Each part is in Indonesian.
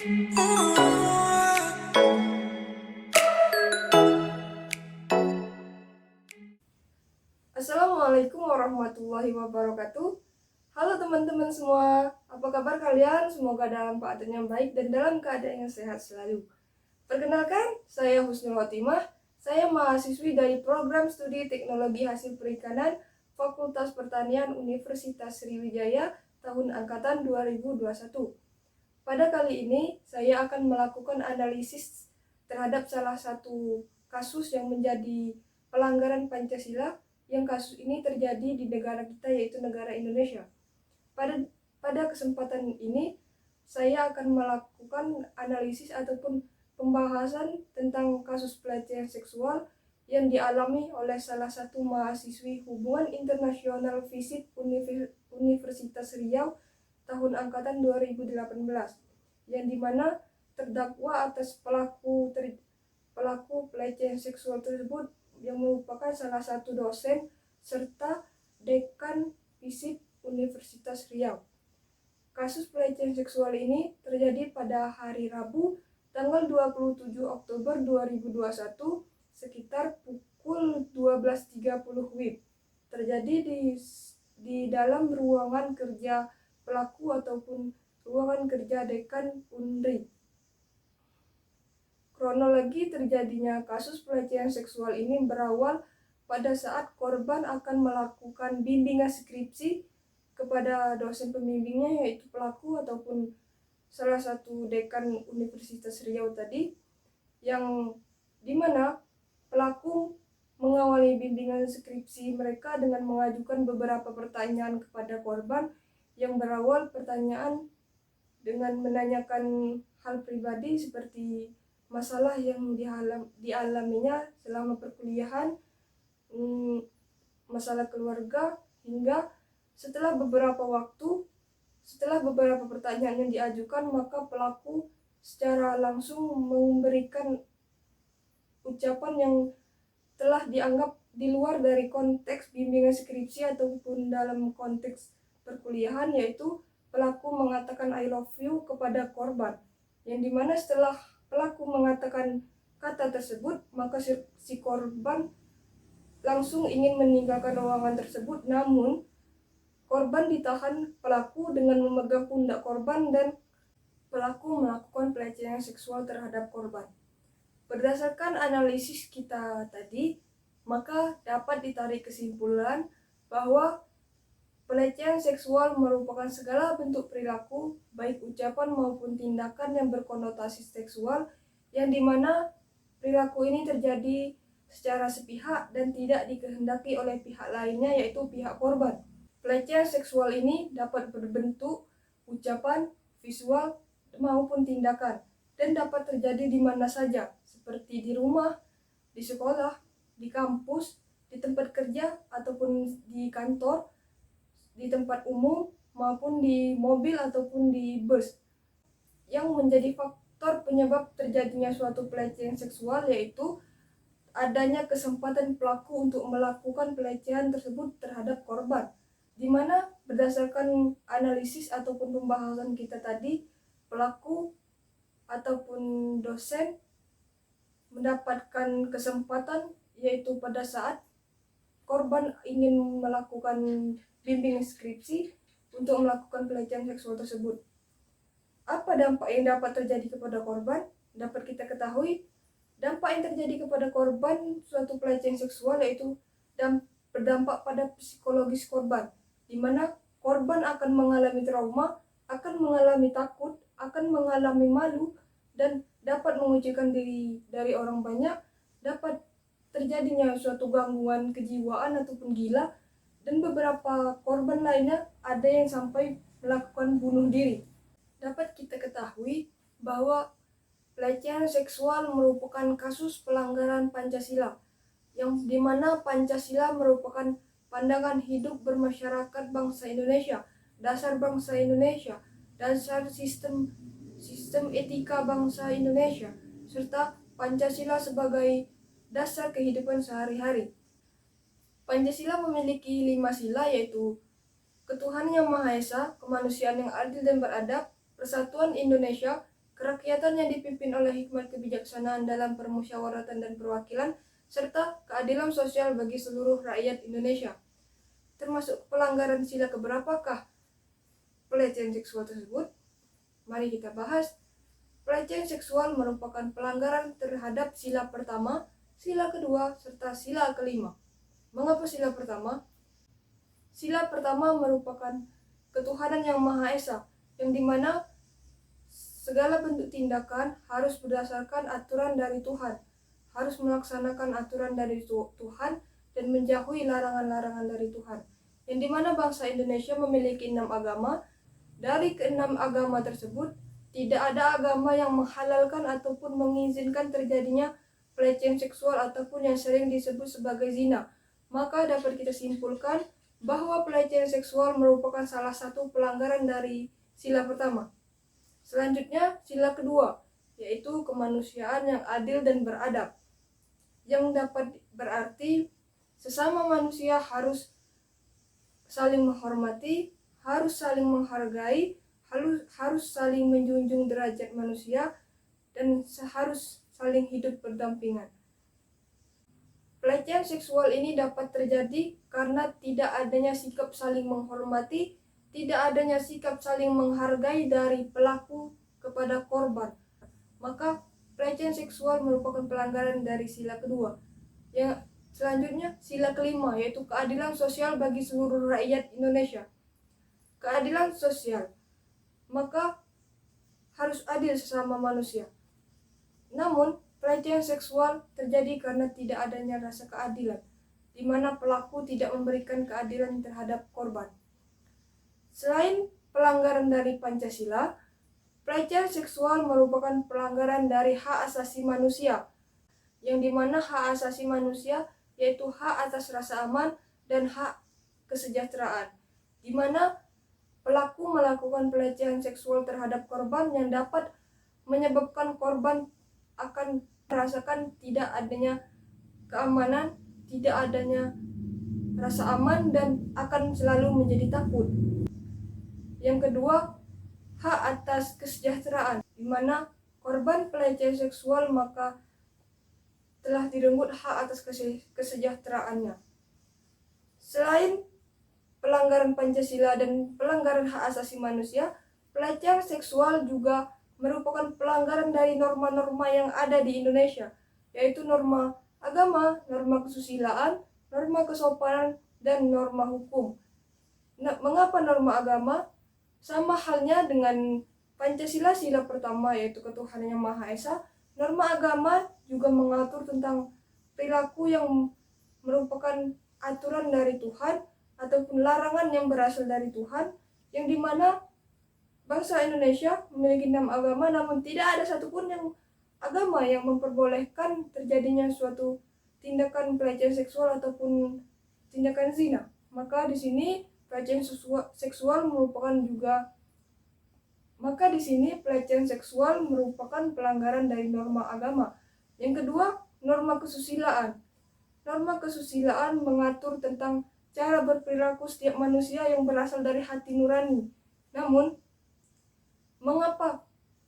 Assalamualaikum warahmatullahi wabarakatuh. Halo teman-teman semua, apa kabar kalian? Semoga dalam keadaan yang baik dan dalam keadaan yang sehat selalu. Perkenalkan, saya Husnul Khotimah. Saya mahasiswi dari Program Studi Teknologi Hasil Perikanan Fakultas Pertanian Universitas Sriwijaya tahun angkatan 2021. Pada kali ini, saya akan melakukan analisis terhadap salah satu kasus yang menjadi pelanggaran Pancasila, yang kasus ini terjadi di negara kita, yaitu negara Indonesia. Pada kesempatan ini, saya akan melakukan analisis ataupun pembahasan tentang kasus pelecehan seksual yang dialami oleh salah satu mahasiswi Hubungan Internasional FISIP Universitas Riau tahun angkatan 2018, yang dimana terdakwa atas pelaku pelecehan seksual tersebut yang merupakan salah satu dosen serta dekan FISIP Universitas Riau. Kasus pelecehan seksual ini terjadi pada hari Rabu tanggal 27 Oktober 2021 sekitar pukul 12.30 WIB. Terjadi di dalam ruangan kerja pelaku ataupun ruangan kerja dekan UNRI. Kronologi terjadinya kasus pelecehan seksual ini berawal pada saat korban akan melakukan bimbingan skripsi kepada dosen pembimbingnya, yaitu pelaku ataupun salah satu dekan Universitas Riau tadi, yang dimana pelaku mengawali bimbingan skripsi mereka dengan mengajukan beberapa pertanyaan kepada korban, yang berawal pertanyaan dengan menanyakan hal pribadi seperti masalah yang dialaminya selama perkuliahan, masalah keluarga, hingga setelah beberapa pertanyaan yang diajukan, maka pelaku secara langsung memberikan ucapan yang telah dianggap di luar dari konteks bimbingan skripsi ataupun dalam konteks perkuliahan, yaitu pelaku mengatakan I love you kepada korban, yang dimana setelah pelaku mengatakan kata tersebut, maka si korban langsung ingin meninggalkan ruangan tersebut, namun korban ditahan pelaku dengan memegang pundak korban dan pelaku melakukan pelecehan seksual terhadap korban. Berdasarkan analisis kita tadi, maka dapat ditarik kesimpulan bahwa pelecehan seksual merupakan segala bentuk perilaku, baik ucapan maupun tindakan yang berkonotasi seksual, yang dimana perilaku ini terjadi secara sepihak dan tidak dikehendaki oleh pihak lainnya, yaitu pihak korban. Pelecehan seksual ini dapat berbentuk ucapan, visual, maupun tindakan, dan dapat terjadi di mana saja, seperti di rumah, di sekolah, di kampus, di tempat kerja, ataupun di kantor, di tempat umum, maupun di mobil ataupun di bus. Yang menjadi faktor penyebab terjadinya suatu pelecehan seksual yaitu adanya kesempatan pelaku untuk melakukan pelecehan tersebut terhadap korban, di mana berdasarkan analisis ataupun pembahasan kita tadi, pelaku ataupun dosen mendapatkan kesempatan yaitu pada saat korban ingin melakukan bimbingan skripsi untuk melakukan pelecehan seksual tersebut. Apa dampak yang dapat terjadi kepada korban? Dapat kita ketahui, dampak yang terjadi kepada korban suatu pelecehan seksual yaitu berdampak pada psikologis korban, di mana korban akan mengalami trauma, akan mengalami takut, akan mengalami malu, dan dapat mengucilkan diri dari orang banyak, dapat terjadinya suatu gangguan kejiwaan ataupun gila, dan beberapa korban lainnya ada yang sampai melakukan bunuh diri. Dapat kita ketahui bahwa pelecehan seksual merupakan kasus pelanggaran Pancasila, yang dimana Pancasila merupakan pandangan hidup bermasyarakat bangsa Indonesia, dasar bangsa Indonesia, dasar sistem etika bangsa Indonesia, serta Pancasila sebagai dasar kehidupan sehari-hari. Pancasila memiliki 5 sila, yaitu ketuhanan yang Maha Esa, kemanusiaan yang adil dan beradab, persatuan Indonesia, kerakyatan yang dipimpin oleh hikmat kebijaksanaan dalam permusyawaratan dan perwakilan, serta keadilan sosial bagi seluruh rakyat Indonesia. Termasuk pelanggaran sila keberapakah pelecehan seksual tersebut? Mari kita bahas. Pelecehan seksual merupakan pelanggaran terhadap sila pertama, sila kedua, serta sila kelima. Mengapa sila pertama? Sila pertama merupakan ketuhanan yang Maha Esa, yang dimana segala bentuk tindakan harus berdasarkan aturan dari Tuhan, harus melaksanakan aturan dari Tuhan dan menjauhi larangan-larangan dari Tuhan. Yang dimana bangsa Indonesia memiliki 6 agama. Dari ke-6 agama tersebut, tidak ada agama yang menghalalkan ataupun mengizinkan terjadinya pelecehan seksual ataupun yang sering disebut sebagai zina. Maka dapat kita simpulkan bahwa pelecehan seksual merupakan salah satu pelanggaran dari sila pertama. Selanjutnya, sila kedua, yaitu kemanusiaan yang adil dan beradab. Yang dapat berarti sesama manusia harus saling menghormati, harus saling menghargai, harus saling menjunjung derajat manusia, dan harus saling hidup berdampingan. Pelecehan seksual ini dapat terjadi karena tidak adanya sikap saling menghormati, tidak adanya sikap saling menghargai dari pelaku kepada korban. Maka pelecehan seksual merupakan pelanggaran dari sila kedua. Yang selanjutnya, sila kelima, yaitu keadilan sosial bagi seluruh rakyat Indonesia. Keadilan sosial, maka harus adil sesama manusia. Namun, pelecehan seksual terjadi karena tidak adanya rasa keadilan, di mana pelaku tidak memberikan keadilan terhadap korban. Selain pelanggaran dari Pancasila, pelecehan seksual merupakan pelanggaran dari hak asasi manusia, yang dimana hak asasi manusia yaitu hak atas rasa aman dan hak kesejahteraan, di mana pelaku melakukan pelecehan seksual terhadap korban yang dapat menyebabkan korban akan merasakan tidak adanya keamanan, tidak adanya rasa aman, dan akan selalu menjadi takut. Yang kedua, hak atas kesejahteraan, di mana korban pelecehan seksual maka telah direnggut hak atas kesejahteraannya. Selain pelanggaran Pancasila dan pelanggaran hak asasi manusia, pelecehan seksual juga merupakan pelanggaran dari norma-norma yang ada di Indonesia, yaitu norma agama, norma kesusilaan, norma kesopanan, dan norma hukum. Nah, mengapa norma agama? Sama halnya dengan Pancasila sila pertama, yaitu ketuhanan yang Maha Esa, norma agama juga mengatur tentang perilaku yang merupakan aturan dari Tuhan ataupun larangan yang berasal dari Tuhan, yang dimana bangsa Indonesia memiliki 6 agama, namun tidak ada satupun agama yang memperbolehkan terjadinya suatu tindakan pelecehan seksual ataupun tindakan zina. Maka di sini pelecehan seksual merupakan pelanggaran dari norma agama. Yang kedua, norma kesusilaan. Norma kesusilaan mengatur tentang cara berperilaku setiap manusia yang berasal dari hati nurani. Namun, mengapa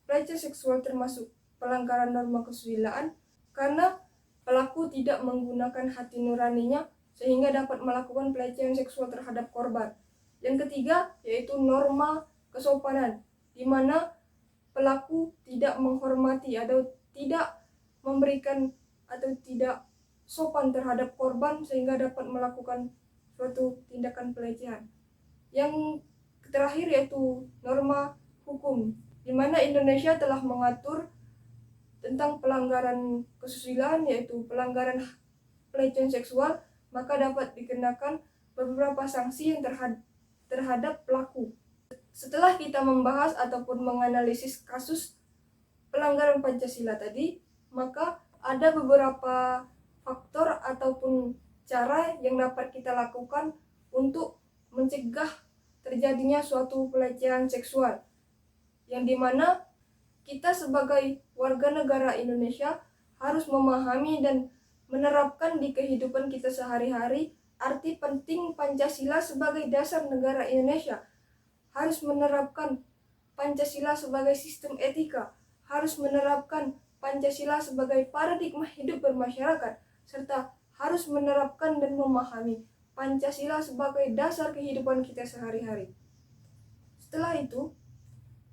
pelecehan seksual termasuk pelanggaran norma kesusilaan? Karena pelaku tidak menggunakan hati nuraninya sehingga dapat melakukan pelecehan seksual terhadap korban. Yang ketiga, yaitu norma kesopanan, di mana pelaku tidak menghormati atau tidak memberikan atau tidak sopan terhadap korban sehingga dapat melakukan suatu tindakan pelecehan. Yang terakhir yaitu norma hukum, di mana Indonesia telah mengatur tentang pelanggaran kesusilaan, yaitu pelanggaran pelecehan seksual, maka dapat dikenakan beberapa sanksi yang terhadap pelaku. Setelah kita membahas ataupun menganalisis kasus pelanggaran Pancasila tadi, maka ada beberapa faktor ataupun cara yang dapat kita lakukan untuk mencegah terjadinya suatu pelecehan seksual, yang dimana kita sebagai warga negara Indonesia harus memahami dan menerapkan di kehidupan kita sehari-hari arti penting Pancasila sebagai dasar negara Indonesia, harus menerapkan Pancasila sebagai sistem etika, harus menerapkan Pancasila sebagai paradigma hidup bermasyarakat, serta harus menerapkan dan memahami Pancasila sebagai dasar kehidupan kita sehari-hari. Setelah itu,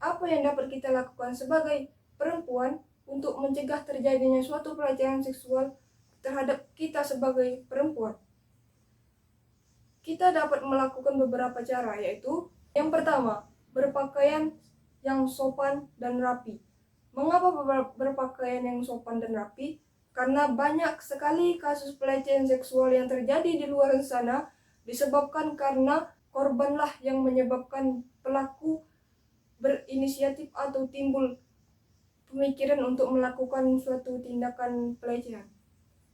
apa yang dapat kita lakukan sebagai perempuan untuk mencegah terjadinya suatu pelecehan seksual terhadap kita sebagai perempuan? Kita dapat melakukan beberapa cara, yaitu yang pertama, berpakaian yang sopan dan rapi. Mengapa berpakaian yang sopan dan rapi? Karena banyak sekali kasus pelecehan seksual yang terjadi di luar sana disebabkan karena korbanlah yang menyebabkan pelaku berinisiatif atau timbul pemikiran untuk melakukan suatu tindakan pelecehan.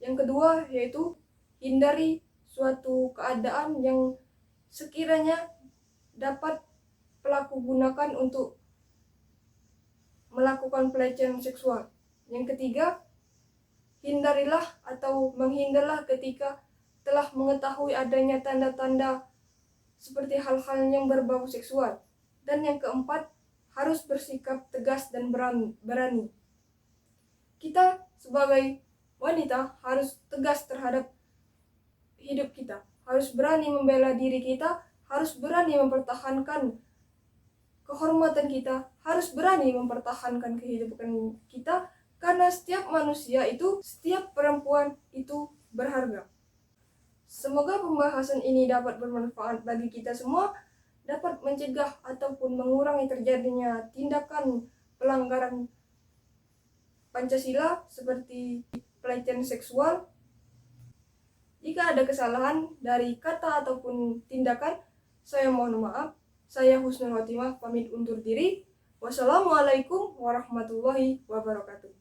Yang kedua yaitu hindari suatu keadaan yang sekiranya dapat pelaku gunakan untuk melakukan pelecehan seksual. Yang ketiga, hindarilah atau menghindarlah ketika telah mengetahui adanya tanda-tanda seperti hal-hal yang berbau seksual. Dan yang keempat, harus bersikap tegas dan berani. Kita sebagai wanita harus tegas terhadap hidup kita, harus berani membela diri kita, harus berani mempertahankan kehormatan kita, harus berani mempertahankan kehidupan kita, karena setiap manusia itu, setiap perempuan itu berharga. Semoga pembahasan ini dapat bermanfaat bagi kita semua, dapat mencegah ataupun mengurangi terjadinya tindakan pelanggaran Pancasila seperti pelecehan seksual. Jika ada kesalahan dari kata ataupun tindakan, saya mohon maaf. Saya Husnul Khotimah pamit undur diri. Wassalamualaikum warahmatullahi wabarakatuh.